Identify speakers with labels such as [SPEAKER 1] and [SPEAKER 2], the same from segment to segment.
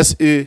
[SPEAKER 1] SE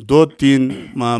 [SPEAKER 1] 2-3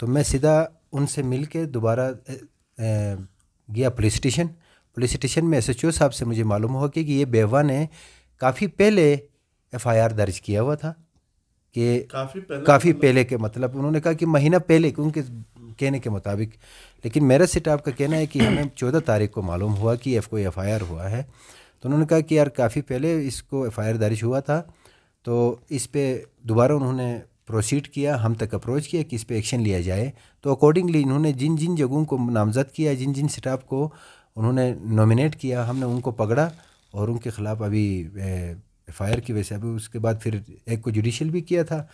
[SPEAKER 2] تو میں سیدھا ان سے مل کے دوبارہ گیا پولیس اسٹیشن میں ایس ایچ او صاحب سے مجھے معلوم ہوا کہ یہ بیوہ نے کافی پہلے ایف آئی آر درج کیا ہوا تھا کہ کافی پہلے کے مطلب انہوں نے کہا کہ مہینہ پہلے ان کے کہنے کے مطابق، لیکن میرا سٹاف کا کہنا ہے کہ ہمیں 14 تاریخ کو معلوم ہوا کہ کوئی ایف آئی آر ہوا ہے. تو انہوں نے کہا کہ یار کافی پہلے اس کو ایف آئی آر درج ہوا تھا، تو اس پہ دوبارہ انہوں نے پروسیڈ کیا، ہم تک اپروچ کیا کہ اس پہ ایکشن لیا جائے. تو اکارڈنگلی انہوں نے جن جن جگہوں کو نامزد کیا، جن جن سٹاف کو انہوں نے نومینیٹ کیا، ہم نے ان کو پکڑا اور ان کے خلاف ابھی ایف آئی آر کی وجہ سے ابھی اس کے بعد پھر ایک کو جوڈیشل بھی کیا تھا.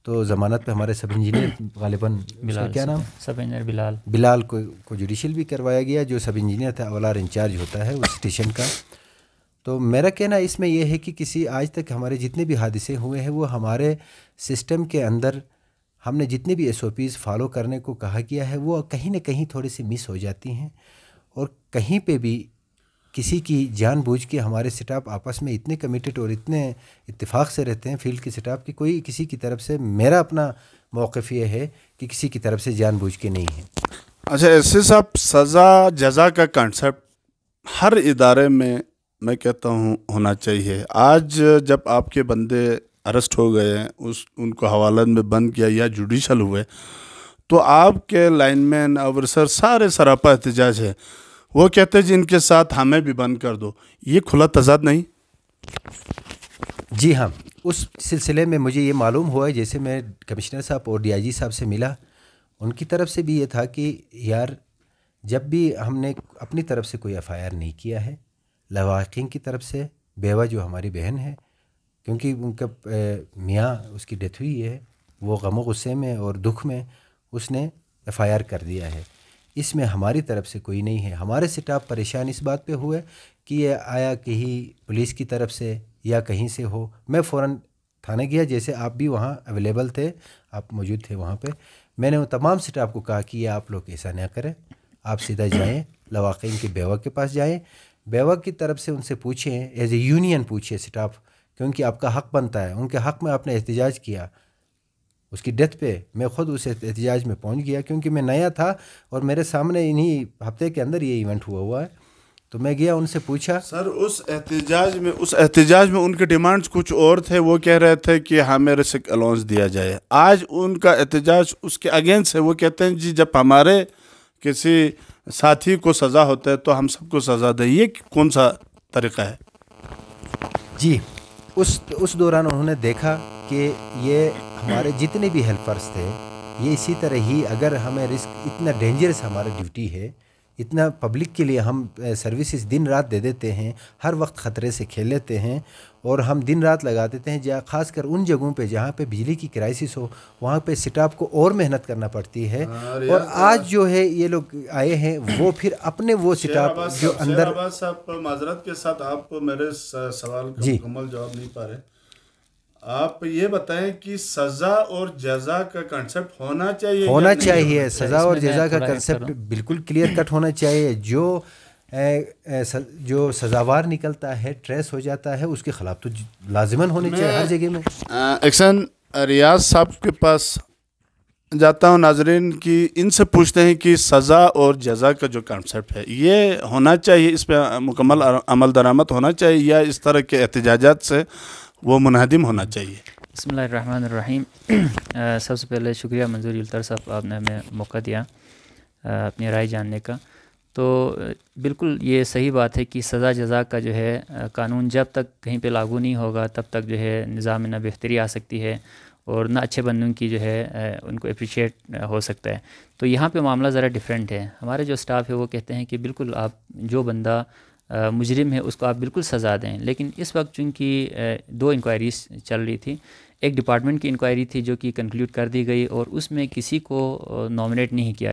[SPEAKER 2] تو ضمانت پہ ہمارے سب انجینئر غالباً کیا نام
[SPEAKER 3] سب انجینئر
[SPEAKER 2] بلال کو جوڈیشل بھی کروایا گیا، جو سب انجینئر تھا اولار انچارج ہوتا ہے اس اسٹیشن کا. تو میرا کہنا اس میں یہ ہے کہ کسی آج تک ہمارے جتنے بھی حادثے ہوئے ہیں وہ ہمارے سسٹم کے اندر ہم نے جتنے بھی ایس او پیز فالو کرنے کو کہا کیا ہے وہ کہیں نہ کہیں تھوڑی سی مس ہو جاتی ہیں، اور کہیں پہ بھی کسی کی جان بوجھ کے ہمارے سٹاف آپس میں اتنے کمیٹڈ اور اتنے اتفاق سے رہتے ہیں فیلڈ کے سٹاف کی، کوئی کسی کی طرف سے میرا اپنا موقف یہ ہے کہ کسی کی طرف سے جان بوجھ کے نہیں ہے.
[SPEAKER 1] اچھا ایسے صاحب، سزا جزا کا کنسیپٹ ہر ادارے میں کہتا ہوں ہونا چاہیے. آج جب آپ کے بندے اریسٹ ہو گئے، ان کو حوالت میں بند کیا یا جوڈیشل ہوئے، تو آپ کے لائن مین آفیسر سارے سراپا احتجاج ہے. وہ کہتے ہیں جن کے ساتھ ہمیں بھی بند کر دو. یہ کھلا تضاد نہیں؟
[SPEAKER 2] جی ہاں، اس سلسلے میں مجھے یہ معلوم ہوا، جیسے میں کمشنر صاحب اور ڈی آئی جی صاحب سے ملا، ان کی طرف سے بھی یہ تھا کہ یار جب بھی ہم نے اپنی طرف سے کوئی ایف آئی آر نہیں کیا ہے، لواحقین کی طرف سے بیوہ جو ہماری بہن ہے، کیونکہ ان کا میاں اس کی ڈیتھ ہوئی ہے، وہ غم و غصے میں اور دکھ میں اس نے ایف آئی آر کر دیا ہے. اس میں ہماری طرف سے کوئی نہیں ہے. ہمارے سٹاف پریشان اس بات پہ ہوئے کہ یہ آیا کہیں پولیس کی طرف سے یا کہیں سے ہو. میں فوراً تھانے گیا، جیسے آپ بھی وہاں اویلیبل تھے، آپ موجود تھے وہاں پہ. میں نے تمام سٹاف کو کہا کہ یہ آپ لوگ ایسا نہ کریں، آپ سیدھا جائیں لواحقین کے بیوہ کے پاس جائیں، بیوہ کی طرف سے ان سے پوچھیں، ایز اے یونین پوچھیں سٹاف، کیونکہ آپ کا حق بنتا ہے. ان کے حق میں آپ نے احتجاج کیا. اس کی ڈیتھ پہ میں خود اس احتجاج میں پہنچ گیا، کیونکہ میں نیا تھا اور میرے سامنے انہی ہفتے کے اندر یہ ایونٹ ہوا ہے. تو میں گیا، ان سے پوچھا.
[SPEAKER 1] سر اس احتجاج میں ان کے ڈیمانڈز کچھ اور تھے. وہ کہہ رہے تھے کہ ہمیں رسک الاؤنس دیا جائے. آج ان کا احتجاج اس کے اگینسٹ ہے. وہ کہتے ہیں جی جب ہمارے کسی ساتھی کو سزا ہوتا ہے تو ہم سب کو سزا دیں. یہ کون سا طریقہ ہے؟
[SPEAKER 2] جی اس دوران انہوں نے دیکھا کہ یہ ہمارے جتنے بھی ہیلپرز تھے یہ اسی طرح ہی، اگر ہمیں رسک اتنا ڈینجرس ہمارا ڈیوٹی ہے، اتنا پبلک کے لیے ہم سروسز دن رات دے دیتے ہیں، ہر وقت خطرے سے کھیل لیتے ہیں اور ہم دن رات لگا دیتے ہیں، جہاں خاص کر ان جگہوں پہ جہاں پہ بجلی کی کرائسس ہو، وہاں پہ سٹاف کو اور محنت کرنا پڑتی ہے. اور آج جو ہے یہ لوگ آئے ہیں، وہ پھر اپنے وہ سٹاف جو اندر.
[SPEAKER 1] صاحب معذرت کے ساتھ آپ میرے سوال کا مکمل جواب نہیں پا رہے. آپ یہ بتائیں کہ سزا اور جزا کا کنسیپٹ ہونا چاہیے.
[SPEAKER 2] سزا اور جزا کا کنسیپٹ بالکل کلیئر کٹ ہونا چاہیے. جو سزاوار نکلتا ہے، ٹریس ہو جاتا ہے، اس کے خلاف تو لازماً ہونے چاہیے ہر جگہ میں.
[SPEAKER 1] ایکشن ریاض صاحب کے پاس جاتا ہوں. ناظرین کی ان سے پوچھتے ہیں کہ سزا اور جزا کا جو کنسیپٹ ہے یہ ہونا چاہیے، اس پہ مکمل عمل درآمد ہونا چاہیے یا اس طرح کے احتجاجات سے وہ منہدم ہونا چاہیے؟
[SPEAKER 3] بسم اللہ الرحمن الرحیم. سب سے پہلے شکریہ منظوری الطر صاحب، آپ نے ہمیں موقع دیا اپنی رائے جاننے کا. تو بالکل یہ صحیح بات ہے کہ سزا جزا کا جو ہے قانون جب تک کہیں پہ لاگو نہیں ہوگا تب تک جو ہے نظام میں نہ بہتری آ سکتی ہے اور نہ اچھے بندوں کی جو ہے ان کو اپریشیٹ ہو سکتا ہے. تو یہاں پہ معاملہ ذرا ڈیفرنٹ ہے. ہمارے جو سٹاف ہے وہ کہتے ہیں کہ بالکل آپ جو بندہ مجرم ہے اس کو آپ بالکل سزا دیں. لیکن اس وقت چونکہ 2 انکوائریز چل رہی تھی، ایک ڈپارٹمنٹ کی انکوائری تھی جو کہ کنکلیوڈ کر دی گئی اور اس میں کسی کو نامنیٹ نہیں کیا